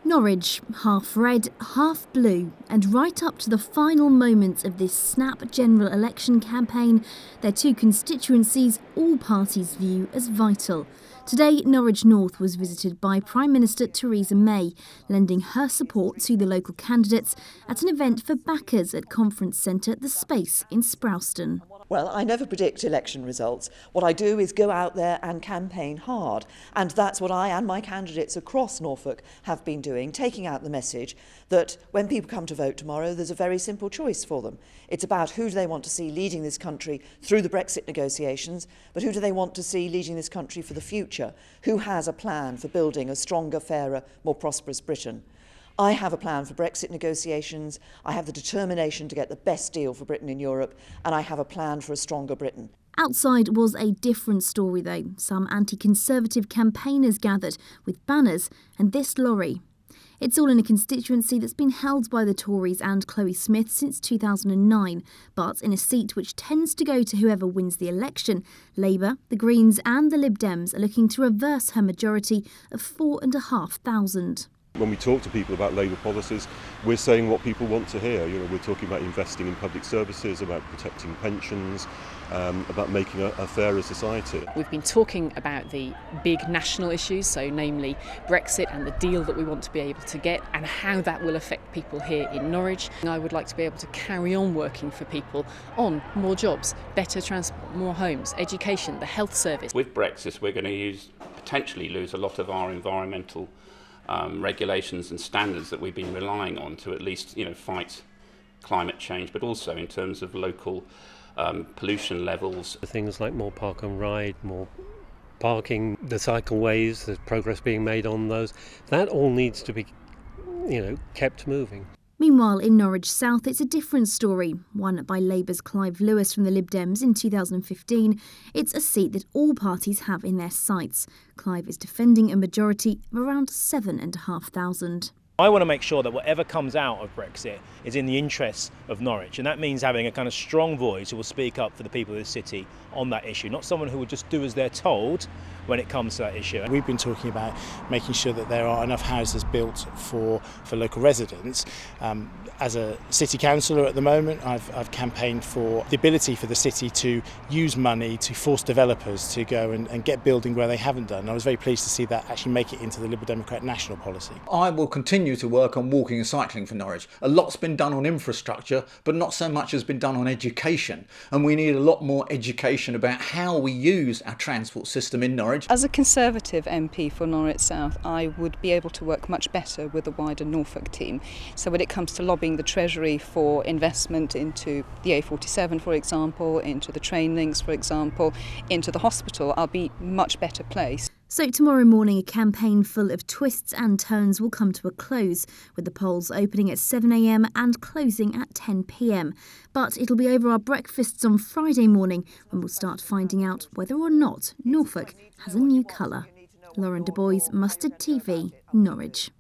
Norwich, half red, half blue, and right up to the final moments of this snap general election campaign, their two constituencies all parties view as vital. Today, Norwich North was visited by Prime Minister Theresa May, lending her support to the local candidates at an event for backers at Conference Centre The Space in Sprowston. Well, I never predict election results. What I do is go out there and campaign hard. And that's what I and my candidates across Norfolk have been doing, taking out the message that when people come to vote tomorrow, there's a very simple choice for them. It's about who do they want to see leading this country through the Brexit negotiations, but who do they want to see leading this country for the future? Who has a plan for building a stronger, fairer, more prosperous Britain? I have a plan for Brexit negotiations, I have the determination to get the best deal for Britain in Europe, and I have a plan for a stronger Britain. Outside was a different story though. Some anti-Conservative campaigners gathered with banners and this lorry. It's all in a constituency that's been held by the Tories and Chloe Smith since 2009, but in a seat which tends to go to whoever wins the election. Labour, the Greens and the Lib Dems are looking to reverse her majority of 4,500. When we talk to people about Labour policies, we're saying what people want to hear. We're talking about investing in public services, about protecting pensions, about making a fairer society. We've been talking about the big national issues, so namely Brexit and the deal that we want to be able to get and how that will affect people here in Norwich. I would like to be able to carry on working for people on more jobs, better transport, more homes, education, the health service. With Brexit, we're going to potentially lose a lot of our environmental regulations and standards that we've been relying on to at least fight climate change, but also in terms of local pollution levels. Things like more park and ride, more parking, the cycleways, the progress being made on those, that all needs to be kept moving. Meanwhile, in Norwich South, it's a different story, won by Labour's Clive Lewis from the Lib Dems in 2015. It's a seat that all parties have in their sights. Clive is defending a majority of around 7,500. I want to make sure that whatever comes out of Brexit is in the interests of Norwich, and that means having a kind of strong voice who will speak up for the people of the city on that issue, not someone who will just do as they're told when it comes to that issue. We've been talking about making sure that there are enough houses built for local residents. As a city councillor at the moment, I've campaigned for the ability for the city to use money to force developers to go and get building where they haven't done. I was very pleased to see that actually make it into the Liberal Democrat national policy. I will continue to work on walking and cycling for Norwich. A lot's been done on infrastructure, but not so much has been done on education. And we need a lot more education about how we use our transport system in Norwich. As a Conservative MP for Norwich South, I would be able to work much better with the wider Norfolk team. So when it comes to lobbying the Treasury for investment into the A47, for example, into the train links, for example, into the hospital, I'll be much better placed. So tomorrow morning, a campaign full of twists and turns will come to a close, with the polls opening at 7 a.m. and closing at 10 p.m. But it'll be over our breakfasts on Friday morning when we'll start finding out whether or not Norfolk has a new colour. Lauren Du Bois, Mustard TV, Norwich.